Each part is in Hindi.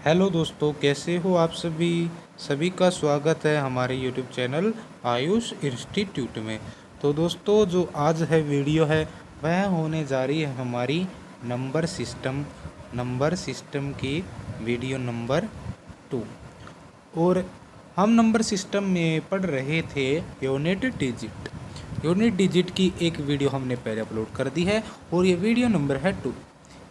हेलो दोस्तों, कैसे हो आप सभी। सभी का स्वागत है हमारे यूट्यूब चैनल आयुष इंस्टीट्यूट में। तो दोस्तों, जो आज है वीडियो है वह होने जा रही है हमारी नंबर सिस्टम की वीडियो नंबर 2। और हम नंबर सिस्टम में पढ़ रहे थे यूनिट डिजिट की एक वीडियो हमने पहले अपलोड कर दी है और ये वीडियो नंबर है 2।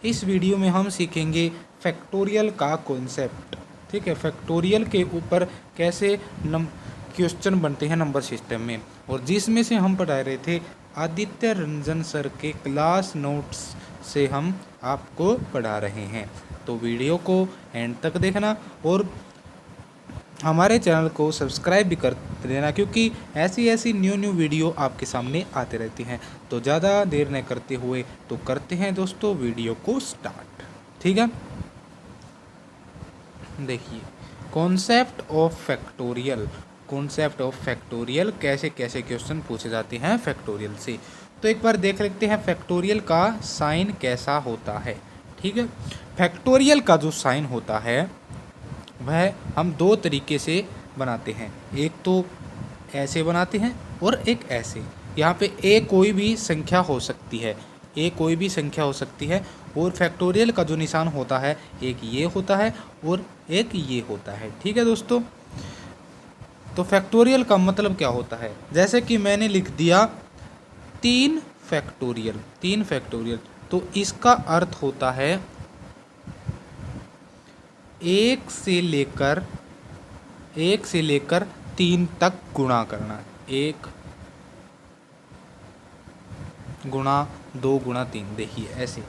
इस वीडियो में हम सीखेंगे फैक्टोरियल का कॉन्सेप्ट। ठीक है, फैक्टोरियल के ऊपर कैसे क्वेश्चन बनते हैं नंबर सिस्टम में, और जिसमें से हम पढ़ा रहे थे आदित्य रंजन सर के क्लास नोट्स से हम आपको पढ़ा रहे हैं। तो वीडियो को एंड तक देखना और हमारे चैनल को सब्सक्राइब भी कर देना, क्योंकि ऐसी न्यू वीडियो आपके सामने आते रहती हैं। तो ज़्यादा देर न करते हुए तो करते हैं दोस्तों वीडियो को स्टार्ट। ठीक है, देखिए कॉन्सेप्ट ऑफ फैक्टोरियल कैसे कैसे क्वेश्चन पूछे जाते हैं फैक्टोरियल से। तो एक बार देख लेते हैं फैक्टोरियल का साइन कैसा होता है। ठीक है, फैक्टोरियल का जो साइन होता है वह हम दो तरीके से बनाते हैं। एक तो ऐसे बनाते हैं और एक ऐसे। यहाँ पे ए कोई भी संख्या हो सकती है, और फैक्टोरियल का जो निशान होता है एक ये होता है और एक ये होता है। ठीक है दोस्तों, तो फैक्टोरियल का मतलब क्या होता है, जैसे कि मैंने लिख दिया 3 फैक्टोरियल, तो इसका अर्थ होता है 1 से लेकर 3 तक गुणा करना। 1 गुणा 2 गुणा 3, देखिए ऐसे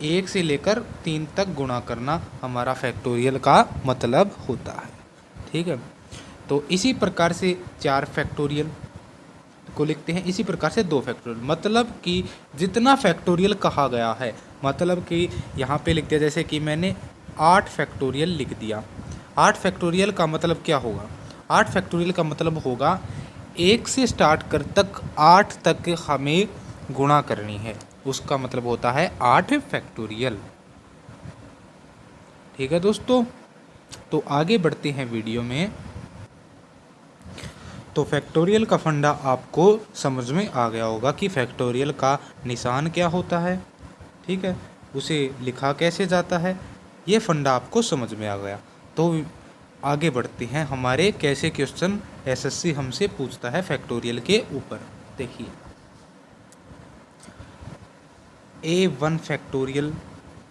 1 से लेकर 3 तक गुणा करना हमारा फैक्टोरियल का मतलब होता है। ठीक है, तो इसी प्रकार से 4 फैक्टोरियल को लिखते हैं, इसी प्रकार से 2 फैक्टोरियल, मतलब कि जितना फैक्टोरियल कहा गया है, मतलब कि यहाँ पे लिख दिया, जैसे कि मैंने 8 फैक्टोरियल लिख दिया। 8 फैक्टोरियल का मतलब क्या होगा, 8 फैक्टोरियल का मतलब होगा 1 से स्टार्ट कर तक 8 तक हमें गुणा करनी है, उसका मतलब होता है 8 फैक्टोरियल। ठीक है दोस्तों, तो आगे बढ़ते हैं वीडियो में। तो फैक्टोरियल का फंडा आपको समझ में आ गया होगा कि फैक्टोरियल का निशान क्या होता है। ठीक है, उसे लिखा कैसे जाता है, ये फंडा आपको समझ में आ गया। तो आगे बढ़ते हैं, हमारे कैसे क्वेश्चन एसएससी हमसे पूछता है फैक्टोरियल के ऊपर। देखिए A1 फैक्टोरियल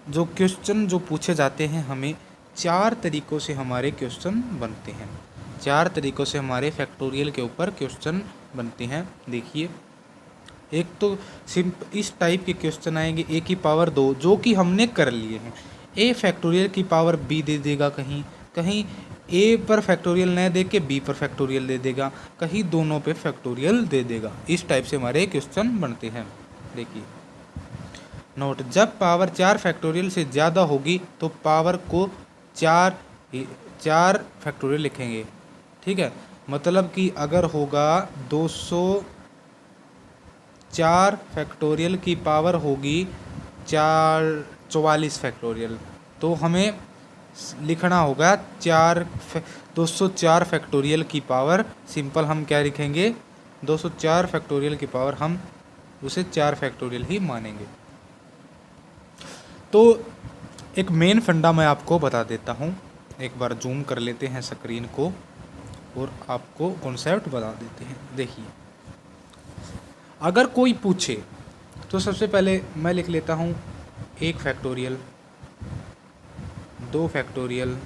जो क्वेश्चन जो पूछे जाते हैं, हमें 4 तरीक़ों से हमारे क्वेश्चन बनते हैं। 4 तरीक़ों से हमारे फैक्टोरियल के ऊपर क्वेश्चन बनते हैं। देखिए, एक तो इस टाइप के क्वेश्चन आएंगे a की पावर 2, जो कि हमने कर लिए हैं। a फैक्टोरियल की पावर b दे देगा, कहीं a पर फैक्टोरियल न दे के b पर फैक्टोरियल दे देगा, कहीं दोनों पे फैक्टोरियल दे देगा। इस टाइप से हमारे क्वेश्चन बनते हैं। देखिए नोट, जब पावर 4 फैक्टोरियल से ज़्यादा होगी तो पावर को 4 फैक्टोरियल लिखेंगे। ठीक है, मतलब कि अगर होगा 204 फैक्टोरियल की पावर होगी 44 फैक्टोरियल, तो हमें लिखना होगा 204 फैक्टोरियल की पावर। सिंपल हम क्या लिखेंगे, 204 फैक्टोरियल की पावर, हम उसे 4 फैक्टोरियल ही मानेंगे। तो एक मेन फंडा मैं आपको बता देता हूँ, एक बार जूम कर लेते हैं स्क्रीन को और आपको कॉन्सेप्ट बता देते हैं। देखिए, अगर कोई पूछे तो सबसे पहले मैं लिख लेता हूँ 1 फैक्टोरियल, 2 फैक्टोरियल,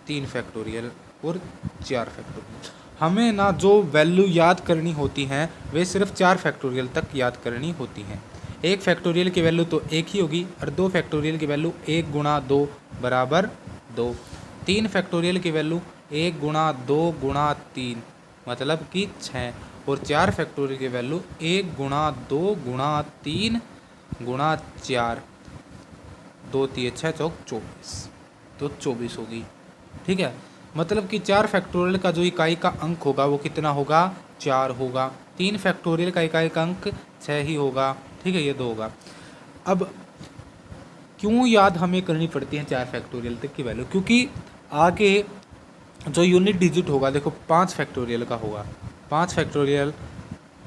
3 फैक्टोरियल और 4 फैक्टोरियल। हमें ना जो वैल्यू याद करनी होती हैं वे सिर्फ 4 फैक्टोरियल तक याद करनी होती हैं। 1 फैक्टोरियल की वैल्यू तो 1 ही होगी, और 2 फैक्टोरियल की वैल्यू 1 गुणा 2 बराबर 2। 3 फैक्टोरियल की वैल्यू 1 गुणा 2 गुणा 3 मतलब कि 6, और 4 फैक्टोरियल की वैल्यू 1 गुणा 2 गुणा 3 गुणा 4, 2 3 6 चौक 24, तो 24 होगी। ठीक है, मतलब कि 4 फैक्टोरियल का जो इकाई का अंक होगा वो कितना होगा, 4 होगा। 3 फैक्टोरियल का इकाई का अंक 6 ही होगा। ठीक है, ये 2 होगा। अब क्यों याद हमें करनी पड़ती है 4 फैक्टोरियल तक की वैल्यू? क्योंकि आगे जो यूनिट डिजिट होगा, देखो 5 फैक्टोरियल का होगा। 5 फैक्टोरियल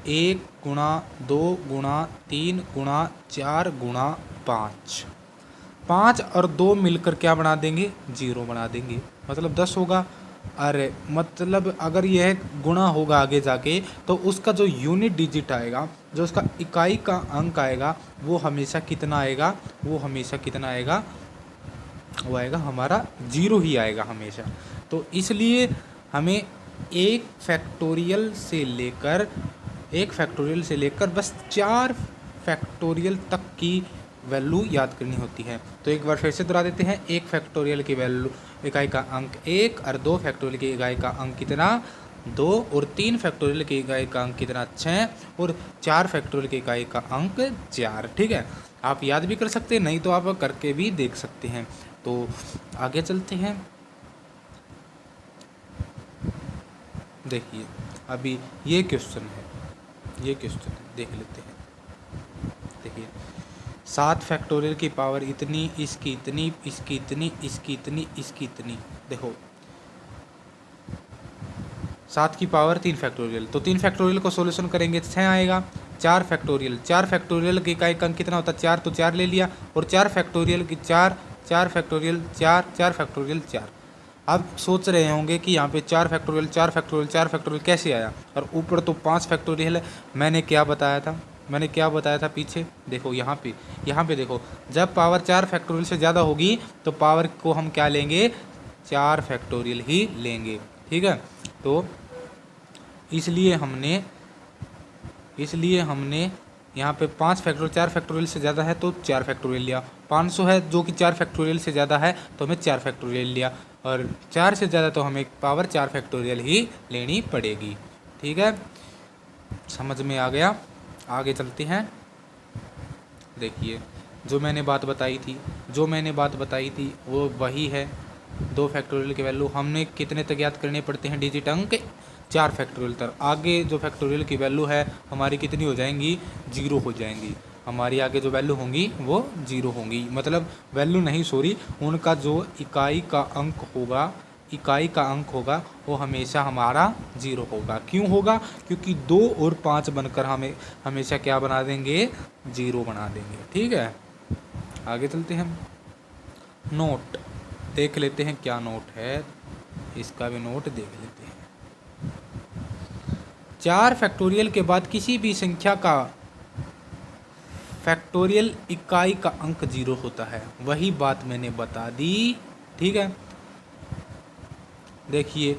1 गुणा 2 गुणा 3 गुणा 4 गुणा 5। 5 और 2 मिलकर क्या बना देंगे? 0 बना देंगे, मतलब 10 होगा। अरे मतलब अगर यह गुणा होगा आगे जाके, तो उसका जो यूनिट डिजिट आएगा, जो उसका इकाई का अंक आएगा, वो हमेशा कितना आएगा? वो हमेशा कितना आएगा? वो आएगा हमारा 0 ही आएगा हमेशा। तो इसलिए हमें एक फैक्टोरियल से लेकर बस 4 फैक्टोरियल तक की वैल्यू याद करनी होती है। तो एक बार फिर से दोहरा देते हैं। 1 फैक्टोरियल की वैल्यू इकाई का अंक 1, और 2 फैक्टोरियल की इकाई का अंक कितना? 2, और 3 फैक्टोरियल की इकाई का अंक कितना? 6, और 4 फैक्टोरियल की इकाई का अंक 4। ठीक है, आप याद भी कर सकते हैं, नहीं तो आप करके भी देख सकते हैं। तो आगे चलते हैं। देखिए अभी ये क्वेश्चन है, देख लेते हैं। देखिए 7 फैक्टोरियल की पावर इतनी, इसकी इतनी, इसकी इतनी, इसकी इतनी, इसकी इतनी। देखो 7 की पावर 3 फैक्टोरियल, तो 3 फैक्टोरियल को सोल्यूशन करेंगे 6 आएगा। 4 फैक्टोरियल की इकाई का अंक कितना होता है? 4, तो 4 ले लिया, और 4 फैक्टोरियल की 4 फैक्टोरियल 4 फैक्टोरियल 4। आप सोच रहे होंगे कि यहाँ पे 4 फैक्टोरियल कैसे आया, और ऊपर तो 5 फैक्टोरियल है। मैंने क्या बताया था पीछे? देखो यहाँ पे देखो, जब पावर 4 फैक्टोरियल से ज़्यादा होगी तो पावर को हम क्या लेंगे? 4 फैक्टोरियल ही लेंगे। ठीक है, तो इसलिए हमने यहाँ पे 5 फैक्टोरियल 4 फैक्टोरियल से ज़्यादा है तो 4 फैक्टोरियल लिया। 500 है जो कि 4 फैक्टोरियल से ज़्यादा है तो हमें 4 फैक्टोरियल लिया, और 4 से ज़्यादा तो हमें पावर 4 फैक्टोरियल ही लेनी पड़ेगी। ठीक है, समझ में आ गया? आगे चलते हैं। देखिए जो मैंने बात बताई थी वो वही है। 2 फैक्टोरियल की वैल्यू हमने कितने तक याद करने पड़ते हैं? डिजिट अंक 4 फैक्टोरियल तक। आगे जो फैक्टोरियल की वैल्यू है हमारी कितनी हो जाएंगी? 0 हो जाएंगी। हमारी आगे जो वैल्यू होंगी वो 0 होंगी, मतलब वैल्यू नहीं, सॉरी, उनका जो इकाई का अंक होगा वो हमेशा हमारा 0 होगा। क्यों होगा? क्योंकि 2 और 5 बनकर हमें हमेशा क्या बना देंगे? 0 बना देंगे। ठीक है, आगे चलते हैं। नोट देख लेते हैं, क्या नोट है, इसका भी नोट देख लेते हैं। 4 फैक्टोरियल के बाद किसी भी संख्या का फैक्टोरियल इकाई का अंक 0 होता है। वही बात मैंने बता दी। ठीक है, देखिए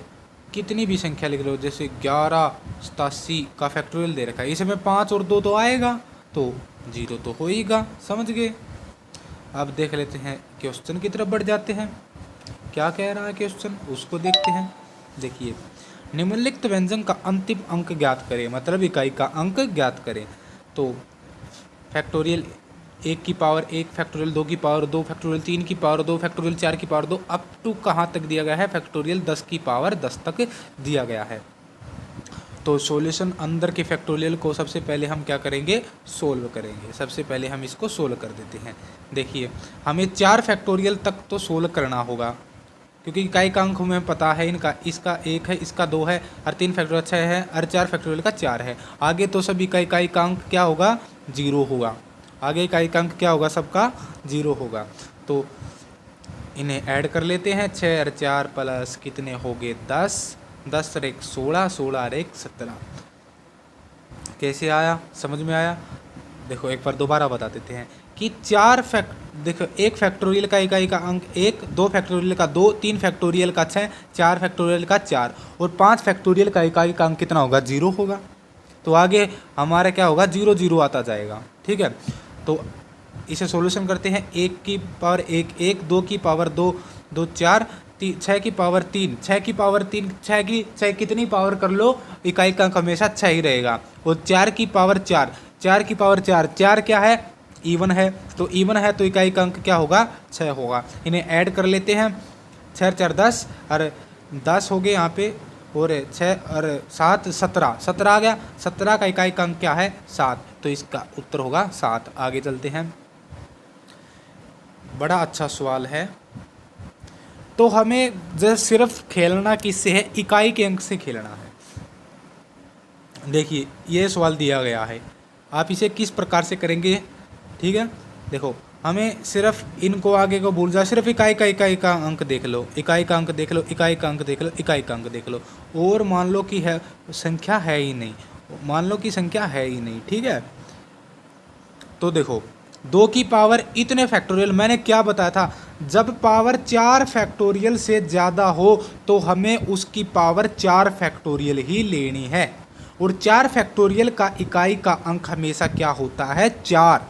कितनी भी संख्या लिख लो, जैसे 1187 का फैक्टोरियल दे रखा है, इसमें 5 और 2 तो आएगा, तो 0 तो होएगा। समझ गए? अब देख लेते हैं, क्वेश्चन की तरफ बढ़ जाते हैं। क्या कह रहा है क्वेश्चन, उसको देखते हैं। देखिए निम्नलिखित व्यंजन का अंतिम अंक ज्ञात करें, मतलब इकाई का अंक ज्ञात करें। तो फैक्टोरियल 1 की पावर 1, फैक्टोरियल 2 की पावर 2, फैक्टोरियल 3 की पावर 2, फैक्टोरियल 4 की पावर 2, अप टू कहाँ तक दिया गया है? फैक्टोरियल 10 की पावर 10 तक दिया गया है। तो सॉल्यूशन अंदर के फैक्टोरियल को सबसे पहले हम क्या करेंगे? सोल्व करेंगे। सबसे पहले हम इसको सोल्व कर देते हैं। देखिए हमें 4 फैक्टोरियल तक तो सोल्व करना होगा, क्योंकि इकाई का अंक हमें पता है इनका, इसका 1 है, इसका 2 है, और 3 फैक्टोरियल 6 है, और 4 फैक्टोरियल का 4 है। आगे तो सभी का इकाई का अंक क्या होगा? 0 होगा। आगे इकाई का अंक क्या होगा? सबका 0 होगा। तो इन्हें ऐड कर लेते हैं। 6 और 4 प्लस कितने हो गए? 10, 10 और 1 16, 16 और 1 17। कैसे आया? समझ में आया? देखो एक बार दोबारा बता देते हैं कि देखो 1 फैक्टोरियल का इकाई का अंक 1, 2 फैक्टोरियल का 2, 3 फैक्टोरियल का 6, 4 फैक्टोरियल का 4, और 5 फैक्टोरियल का इकाई का अंक कितना होगा? 0 होगा। तो आगे हमारा क्या होगा? 0 0 आता जाएगा। ठीक है, तो इसे सॉल्यूशन करते हैं। 1 की पावर 1 1, 2 की पावर 2 2, 4, 6 की पावर 3 6 की पावर 3, 6 कितनी पावर कर लो, इकाई का अंक हमेशा 6 ही रहेगा। और 4 की पावर 4 4 की पावर 4 4 क्या है? इवन है, तो इवन है तो इकाई का अंक क्या होगा? 6 होगा। इन्हें ऐड कर लेते हैं। 6 4 10, और 10 हो गए यहाँ पे, और 6 और 7 17 17 आ गया। 17 का इकाई का अंक क्या है? 7, तो इसका उत्तर होगा 7। आगे चलते हैं। बड़ा अच्छा सवाल है। तो हमें जब सिर्फ खेलना किससे है, इकाई के अंक से खेलना है। देखिए ये सवाल दिया गया है, आप इसे किस प्रकार से करेंगे। ठीक है, देखो हमें सिर्फ इनको आगे को भूल जाओ, सिर्फ इकाई का अंक देख लो, इकाई का अंक देख लो, इकाई का अंक देख लो, इकाई का अंक देख लो, और मान लो कि है संख्या है ही नहीं, मान लो कि संख्या है ही नहीं। ठीक है, तो देखो 2 की पावर इतने फैक्टोरियल, मैंने क्या बताया था, जब पावर 4 फैक्टोरियल से ज़्यादा हो तो हमें उसकी पावर 4 फैक्टोरियल ही लेनी है। और 4 फैक्टोरियल का इकाई का अंक हमेशा क्या होता है, 4।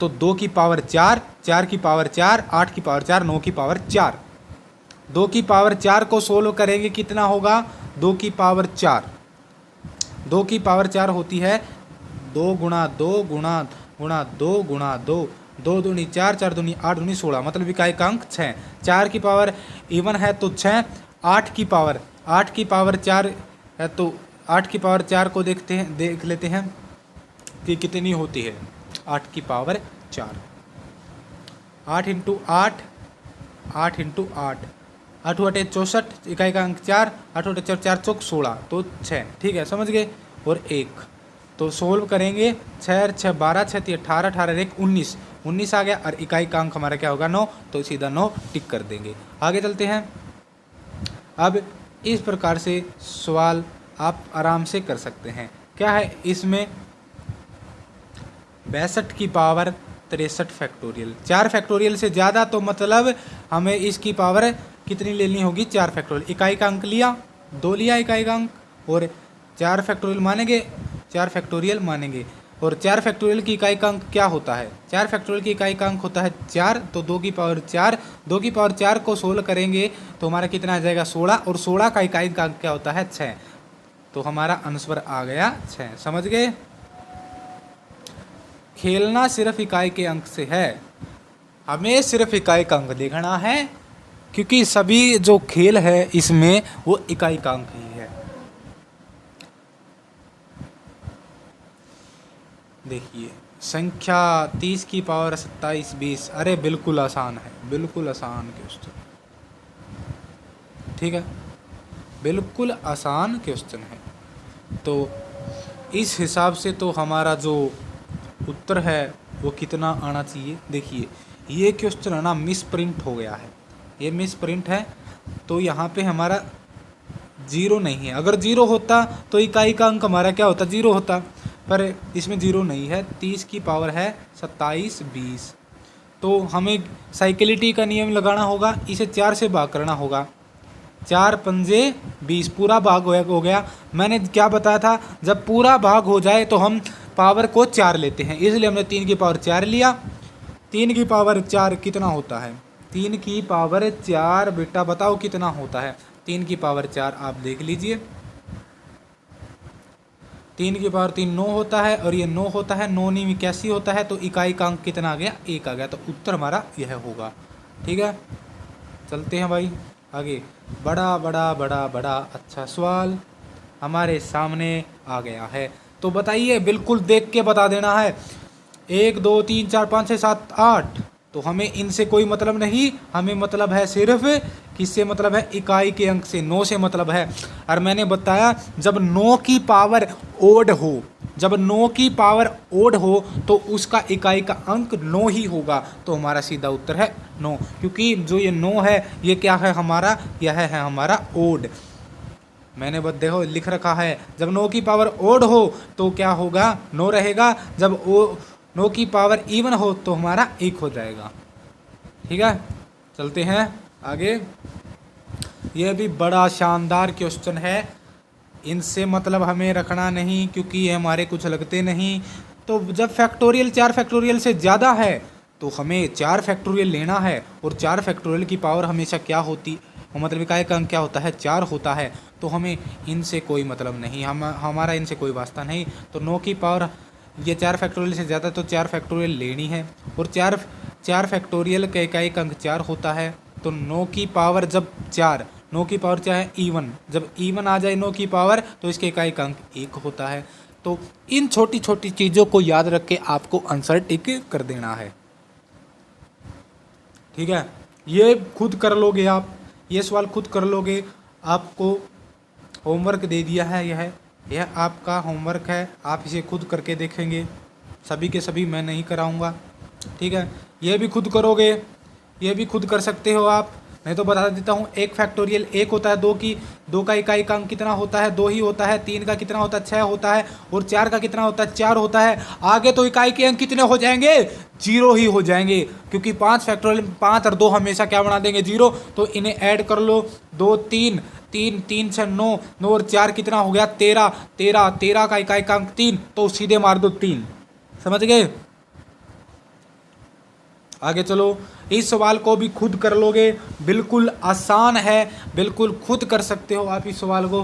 तो 2 की पावर 4, 4 की पावर 4, 8 की पावर 4, 9 की पावर 4। 2 की पावर 4 को सोल्व करेंगे कितना होगा, 2 की पावर 4, 2 की पावर 4 होती है 2 गुणा 2 गुणा 2 गुणा 2, 2 दूनी 4, 4 दूनी 8, दूनी 16, मतलब इकाई का अंक 6। 4 की पावर इवन है तो 6, 8 की पावर 4 है तो 8 की पावर 4 को देख लेते हैं कि कितनी होती है। 8 की पावर 4, 8 इंटू 8, 8 इंटू 8, 8 8 64, इकाई का अंक 4, 8 8 4 4 चौक 16, तो 6। ठीक है, समझ गए। और 1 तो सोल्व करेंगे, 6 6 12, 6 3 18, 18 1 19, 19 आ गया, और इकाई का अंक हमारा क्या होगा 9, तो सीधा 9 टिक कर देंगे। आगे चलते हैं। अब इस प्रकार से सवाल आप आराम से कर सकते हैं। क्या है इसमें, 62 की पावर 63 फैक्टोरियल, 4 फैक्टोरियल से ज़्यादा, तो मतलब हमें इसकी पावर कितनी लेनी होगी, 4 फैक्टोरियल। इकाई का अंक लिया, 2 लिया इकाई का अंक, और 4 फैक्टोरियल मानेंगे, 4 फैक्टोरियल मानेंगे। और 4 फैक्टोरियल की इकाई का अंक क्या होता है, 4 फैक्टोरियल की इकाई का अंक होता है 4, तो 2 की पावर 4, 2 की पावर 4 को सोल्व करेंगे तो हमारा कितना आ जाएगा 16, और 16 का इकाई का अंक क्या होता है 6, तो हमारा आंसर आ गया 6। समझ गए। खेलना सिर्फ इकाई के अंक से है, हमें सिर्फ इकाई का अंक देखना है, क्योंकि सभी जो खेल है इसमें वो इकाई का अंक ही है। देखिए संख्या 30 की पावर 27 20, अरे बिल्कुल आसान है, बिल्कुल आसान क्वेश्चन। ठीक है, बिल्कुल आसान क्वेश्चन है। तो इस हिसाब से तो हमारा जो उत्तर है वो कितना आना चाहिए। देखिए ये क्वेश्चन है ना मिस प्रिंट हो गया है, ये मिस प्रिंट है, तो यहाँ पे हमारा 0 नहीं है। अगर 0 होता तो इकाई का अंक हमारा क्या होता, 0 होता, पर इसमें 0 नहीं है। 30 की पावर है 27 20, तो हमें साइकिलिटी का नियम लगाना होगा, इसे 4 से भाग करना होगा, 4 पंजे 20, पूरा भाग हो गया। मैंने क्या बताया था, जब पूरा भाग हो जाए तो हम पावर को 4 लेते हैं, इसलिए हमने 3 की पावर 4 लिया। 3 की पावर 4 कितना होता है, 3 की पावर 4 बेटा बताओ कितना होता है। 3 की पावर 4 आप देख लीजिए, 3 की पावर 3 9 होता है, और ये 9 होता है, 9 नहीं 81 होता है, तो इकाई का अंक कितना आ गया 1 आ गया, तो उत्तर हमारा यह होगा। ठीक है, चलते हैं भाई आगे। बड़ा बड़ा बड़ा बड़ा अच्छा सवाल हमारे सामने आ गया है, तो बताइए, बिल्कुल देख के बता देना है। 1 2 3 4 5 6 7 8, तो हमें इनसे कोई मतलब नहीं, हमें मतलब है सिर्फ किससे मतलब है, इकाई के अंक से, 9 से मतलब है। और मैंने बताया जब 9 की पावर ओड हो, जब 9 की पावर ओड हो तो उसका इकाई का अंक 9 ही होगा, तो हमारा सीधा उत्तर है 9, क्योंकि जो ये 9 है ये क्या है हमारा, यह है हमारा ओड। मैंने बस देखो लिख रखा है, जब 9 की पावर ओड हो तो क्या होगा 9 रहेगा, जब 9 की पावर इवन हो तो हमारा 1 हो जाएगा। ठीक है, चलते हैं आगे। यह भी बड़ा शानदार क्वेश्चन है, इनसे मतलब हमें रखना नहीं, क्योंकि ये हमारे कुछ लगते नहीं। तो जब फैक्टोरियल 4 फैक्टोरियल से ज़्यादा है तो हमें 4 फैक्टोरियल लेना है, और 4 फैक्टोरियल की पावर हमेशा क्या होती, मतलब इकाई का अंक क्या होता है 4 होता है, तो हमें इनसे कोई मतलब नहीं, हमारा इनसे कोई वास्ता नहीं। तो 9 की पावर ये 4 फैक्टोरियल से ज़्यादा, तो 4 फैक्टोरियल लेनी है, और 4 फैक्टोरियल का इकाई का अंक 4 होता है, तो 9 की पावर जब 4, 9 की पावर क्या है इवन, जब इवन आ जाए 9 की पावर तो इसके इकाई का अंक 1 होता है। तो इन छोटी छोटी चीज़ों को याद रख के आपको आंसर टिक कर देना है। ठीक है, ये खुद कर लोगे आप, ये सवाल खुद कर लोगे। आपको होमवर्क दे दिया है, यह आपका होमवर्क है, आप इसे खुद करके देखेंगे। सभी के सभी मैं नहीं कराऊंगा, ठीक है। ये भी खुद करोगे, ये भी खुद कर सकते हो आप। नहीं तो बता देता हूँ, 1 फैक्टोरियल 1 होता है, 2 का इकाई का अंक कितना होता है, 2 ही होता है। 3 का कितना होता है, 6 होता है। और 4 का कितना होता है, 4 होता है। आगे तो इकाई के अंक कितने हो जाएंगे, 0 ही हो जाएंगे, क्योंकि 5 फैक्टोरियल 5 और 2 हमेशा क्या बना देंगे, 0। तो इन्हें ऐड कर लो, 2 3 3 3 6 9 9 और 4 कितना हो गया, 13 13 13 का इकाई का अंक 3, तो सीधे मार दो 3। समझ गए। आगे चलो, इस सवाल को भी खुद कर लोगे, बिल्कुल आसान है, बिल्कुल खुद कर सकते हो आप इस सवाल को।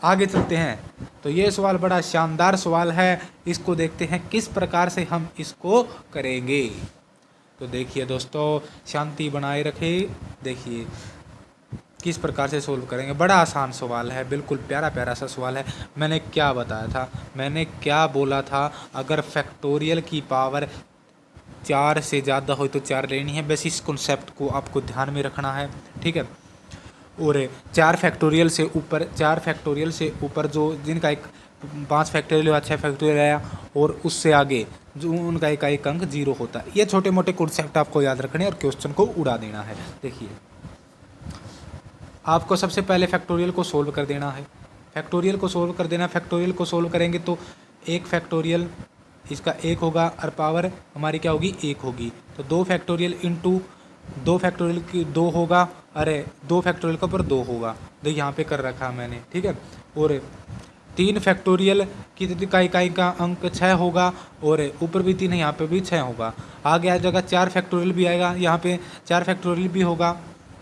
आगे चलते हैं, तो ये सवाल बड़ा शानदार सवाल है, इसको देखते हैं किस प्रकार से हम इसको करेंगे। तो देखिए दोस्तों, शांति बनाए रखें, देखिए किस प्रकार से सोल्व करेंगे। बड़ा आसान सवाल है, बिल्कुल प्यारा प्यारा सा सवाल है। मैंने क्या बताया था, मैंने क्या बोला था, अगर फैक्टोरियल की पावर 4 से ज़्यादा हो तो 4 लेनी है। बस इस कॉन्सेप्ट को आपको ध्यान में रखना है, ठीक है। और 4 फैक्टोरियल से ऊपर जो जिनका एक 5 फैक्टोरियल या 6 फैक्टोरियल आया, और उससे आगे जो उनका एक अंक 0 होता है। ये छोटे मोटे कॉन्सेप्ट आपको याद रखने और क्वेश्चन को उड़ा देना है। देखिए, आपको सबसे पहले फैक्टोरियल को सोल्व कर देना है, फैक्टोरियल को सोल्व कर देना। फैक्टोरियल को सोल्व करेंगे तो 1 फैक्टोरियल इसका 1 होगा, और पावर हमारी क्या होगी, 1 होगी। तो 2 फैक्टोरियल इंटू 2 फैक्टोरियल की 2 होगा, अरे 2 फैक्टोरियल का ऊपर 2 होगा, देखिए यहाँ पे कर रखा मैंने, ठीक है। और 3 फैक्टोरियल की इकाई का अंक 6 होगा, और ऊपर भी 3 है, यहाँ पे भी 6 होगा। आगे आ जाएगा 4 फैक्टोरियल भी आएगा, यहाँ पे 4 फैक्टोरियल भी होगा,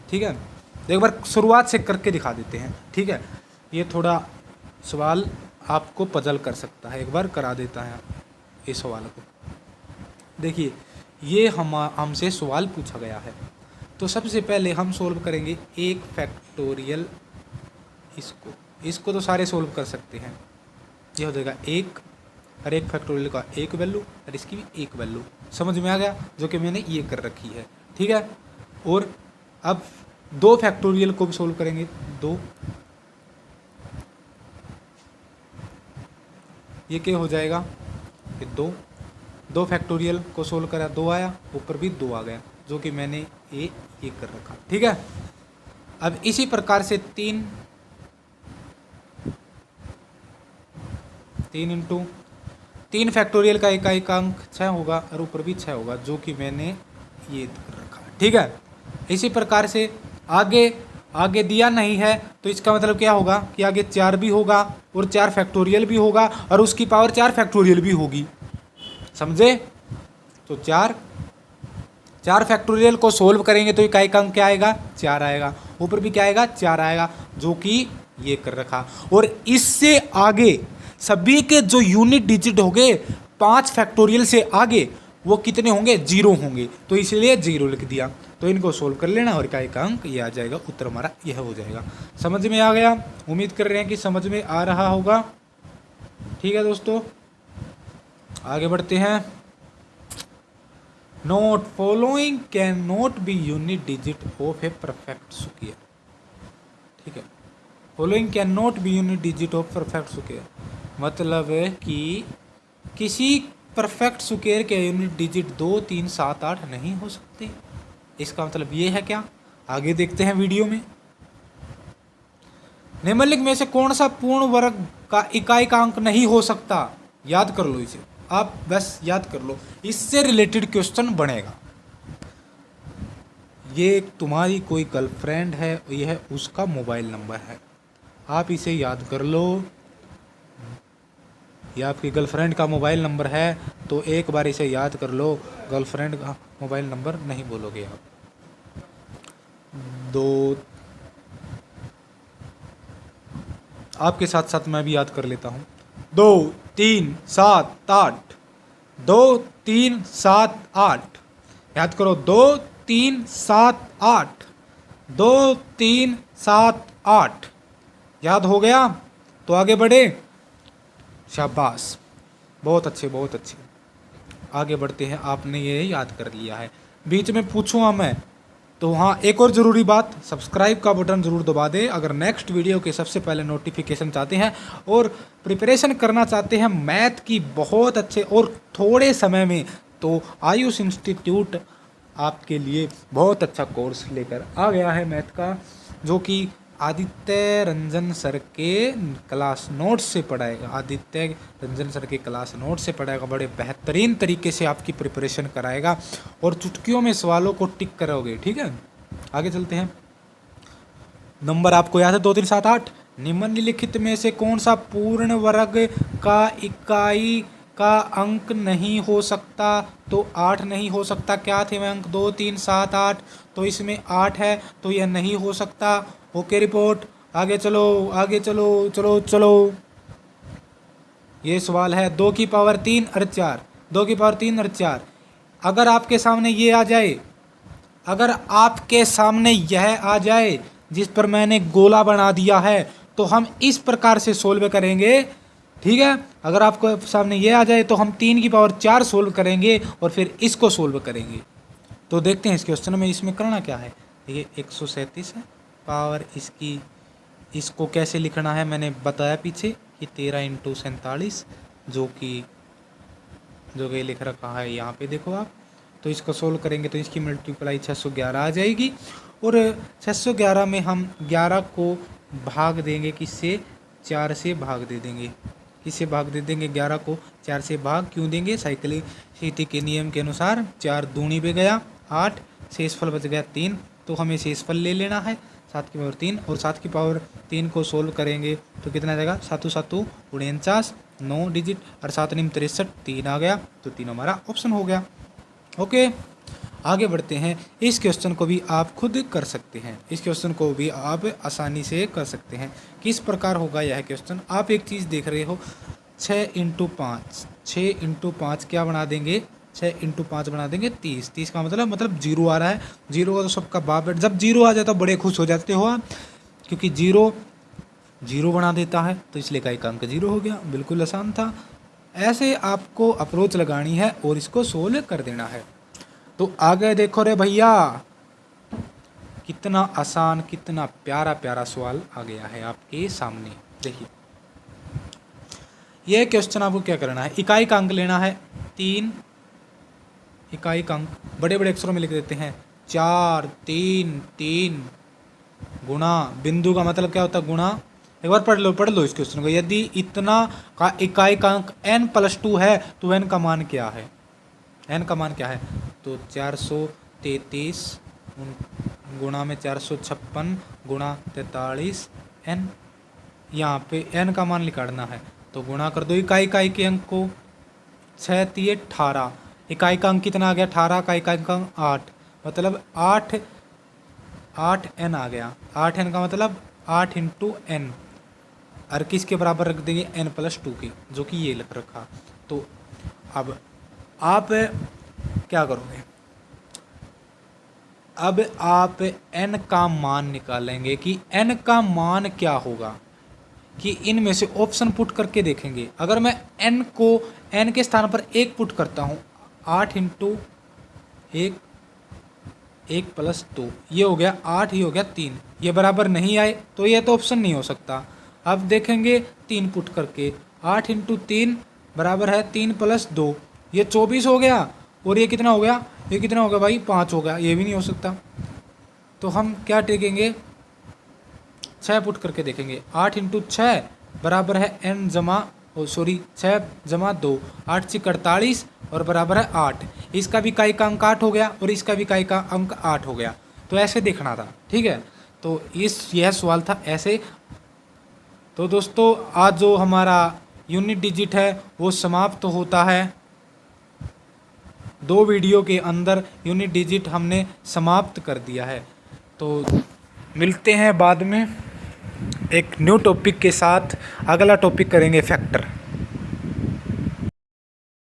ठीक है। तो एक बार शुरुआत से करके दिखा देते हैं, ठीक है। ये थोड़ा सवाल आपको पजल कर सकता है, एक बार करा देता है इस सवाल को। देखिए, ये हमसे सवाल पूछा गया है, तो सबसे पहले हम सोल्व करेंगे 1 फैक्टोरियल। इसको तो सारे सोल्व कर सकते हैं। ये हो जाएगा 1, और 1 फैक्टोरियल का 1 वैल्यू, और इसकी भी 1 वैल्यू। समझ में आ गया, जो कि मैंने ये कर रखी है, ठीक है। और अब 2 फैक्टोरियल को भी सोल्व करेंगे, 2, ये क्या हो जाएगा, ये 2 फैक्टोरियल को सोल्व करा, 2 आया, ऊपर भी 2 आ गया, जो कि मैंने ये कर रखा, ठीक है। अब इसी प्रकार से 3 इंटू 3 फैक्टोरियल का इकाई का अंक 6 होगा, और ऊपर भी 6 होगा, जो कि मैंने ये कर रखा, ठीक है। इसी प्रकार से आगे दिया नहीं है, तो इसका मतलब क्या होगा कि आगे 4 भी होगा, और 4 फैक्टोरियल भी होगा, और उसकी पावर 4 फैक्टोरियल भी होगी, समझे। तो 4 फैक्टोरियल को सोल्व करेंगे तो इकाई का अंक क्या आएगा, 4 आएगा, ऊपर भी क्या आएगा, 4 आएगा, जो कि ये कर रखा। और इससे आगे सभी के जो यूनिट डिजिट होंगे 5 फैक्टोरियल से आगे, वो कितने होंगे, 0 होंगे, तो इसलिए 0 लिख दिया। तो इनको सोल्व कर लेना, और इकाई का अंक ये आ जाएगा, उत्तर हमारा यह हो जाएगा। समझ में आ गया, उम्मीद कर रहे हैं कि समझ में आ रहा होगा, ठीक है दोस्तों। आगे बढ़ते हैं। Note, following can not be unit digit of a perfect square, ठीक है। Following can not be unit digit of perfect square, मतलब है कि किसी परफेक्ट स्क्वायर के यूनिट डिजिट 2 3 7 8 नहीं हो सकते। इसका मतलब ये है क्या, आगे देखते हैं वीडियो में। निम्नलिखित में से कौन सा पूर्ण वर्ग का इकाई का अंक नहीं हो सकता, याद कर लो इसे, आप बस याद कर लो, इससे रिलेटेड क्वेश्चन बनेगा। ये तुम्हारी कोई गर्लफ्रेंड है, यह उसका मोबाइल नंबर है, आप इसे याद कर लो। ये आपकी गर्लफ्रेंड का मोबाइल नंबर है, तो एक बार इसे याद कर लो। गर्लफ्रेंड का मोबाइल नंबर नहीं बोलोगे आप। 2, आपके साथ साथ मैं भी याद कर लेता हूँ। 2 3 7 8, 2 3 7 8, याद करो, 2 3 7 8, 2 3 7 8, याद हो गया। तो आगे बढ़े, शाबाश, बहुत अच्छे बहुत अच्छे। आगे बढ़ते हैं। आपने ये याद कर लिया है, बीच में पूछूँगा मैं तो हाँ, एक और ज़रूरी बात, सब्सक्राइब का बटन ज़रूर दबा दें अगर नेक्स्ट वीडियो के सबसे पहले नोटिफिकेशन चाहते हैं और प्रिपरेशन करना चाहते हैं मैथ की बहुत अच्छे और थोड़े समय में, तो आयुष इंस्टीट्यूट आपके लिए बहुत अच्छा कोर्स लेकर आ गया है मैथ का, जो कि आदित्य रंजन सर के क्लास नोट्स से पढ़ाएगा। आदित्य रंजन सर के क्लास नोट्स से पढ़ाएगा, बड़े बेहतरीन तरीके से आपकी प्रिपरेशन कराएगा और चुटकियों में सवालों को टिक करोगे। ठीक है, आगे चलते हैं। नंबर आपको याद है 2 3 7 8। निम्नलिखित में से कौन सा पूर्ण वर्ग का इकाई का अंक नहीं हो सकता? तो 8 नहीं हो सकता। क्या थे वह अंक? 2 3 7 8, तो इसमें 8 है तो यह नहीं हो सकता। ओके रिपोर्ट, आगे चलो आगे चलो चलो चलो। ये सवाल है 2 की पावर 3 और 4, 2 की पावर 3 और 4। अगर आपके सामने ये आ जाए, अगर आपके सामने यह आ जाए जिस पर मैंने गोला बना दिया है, तो हम इस प्रकार से सोल्व करेंगे। ठीक है, अगर आपको सामने ये आ जाए तो हम 3 की पावर 4 सोल्व करेंगे और फिर इसको सोल्व करेंगे। तो देखते हैं इस क्वेश्चन में इसमें करना क्या है। देखिए 137 है पावर इसकी, इसको कैसे लिखना है मैंने बताया पीछे कि 13 × 47, जो कि लिख रखा है यहाँ पे देखो आप। तो इसको सोल्व करेंगे तो इसकी मल्टीप्लाई 611 आ जाएगी और 611 में हम 11 को भाग देंगे किससे? 4 से भाग दे देंगे। किससे भाग दे देंगे? 11 को 4 से भाग क्यों देंगे? साइक्लिसिटी के नियम के अनुसार 4 दूनी पे गया 8, शेषफल बच गया 3, तो हमें शेषफल ले लेना है 7 की पावर 3 और 7 की पावर 3 को सोल्व करेंगे तो कितना जाएगा? 7 7 49, 9 डिजिट और 7 9 63, 3 आ गया, तो 3 हमारा ऑप्शन हो गया। ओके, आगे बढ़ते हैं। इस क्वेश्चन को भी आप खुद कर सकते हैं, इस क्वेश्चन को भी आप आसानी से कर सकते हैं। किस प्रकार होगा यह क्वेश्चन? आप एक चीज़ देख रहे हो, 6 × 5, 6 × 5 क्या बना देंगे? 6 × 5 बना देंगे 30। 30 का मतलब 0 आ रहा है। 0 का तो सबका बाप है, जब 0 आ जाता है बड़े खुश हो जाते हो आप, क्योंकि 0 बना देता है तो इसलिए का एक अंक 0 हो गया। बिल्कुल आसान था। ऐसे आपको अप्रोच लगानी है और इसको सोल्व कर देना है। तो आगे देखो रे भैया, कितना आसान, कितना प्यारा प्यारा सवाल आ गया है आपके सामने। देखिए यह क्वेश्चन आपको क्या करना है, इकाई का अंक लेना है 3, इकाई का अंक बड़े बड़े अक्षरों में लिख देते हैं 4 3 3 गुणा, बिंदु का मतलब क्या होता है? गुणा। एक बार पढ़ लो इस क्वेश्चन को। यदि इतना का इकाई का अंक n+2 है तो n का मान क्या है? n का मान क्या है? तो 433 गुणा में 456 गुणा 43 n, यहाँ पे n का मान निकालना है तो गुणा कर दो इकाई के अंक को। 6 3 18, इकाई का अंक कितना आ गया? 18 का इकाई का अंक 8, मतलब 8 n आ गया। 8 n का मतलब 8 × n, और किसके बराबर रख देंगे? n+2 के, जो कि ये लिख रखा। तो अब आप क्या करोगे? अब आप n का मान निकालेंगे कि n का मान क्या होगा, कि इनमें से ऑप्शन पुट करके देखेंगे। अगर मैं n को n के स्थान पर 1 पुट करता हूँ, 8 × 1 1+2, ये हो गया 8, ये हो गया 3, ये बराबर नहीं आए तो ये तो ऑप्शन नहीं हो सकता। अब देखेंगे 3 पुट करके, 8 × 3 बराबर है 3+2, ये 24 हो गया, और ये कितना हो गया? ये कितना हो गया भाई? 5 हो गया, ये भी नहीं हो सकता। तो हम क्या टेकेंगे? 6 पुट करके देखेंगे, 8 × 6 बराबर है n 6 जमा 2, 8 × 48 और बराबर है 8। इसका भी इकाई का अंक 8 हो गया और इसका भी इकाई का अंक 8 हो गया। तो ऐसे देखना था। ठीक है, तो यह सवाल था ऐसे। तो दोस्तों आज जो हमारा यूनिट डिजिट है वो समाप्त होता है। 2 वीडियो के अंदर यूनिट डिजिट हमने समाप्त कर दिया है। तो मिलते हैं बाद में एक न्यू टॉपिक के साथ। अगला टॉपिक करेंगे फैक्टर।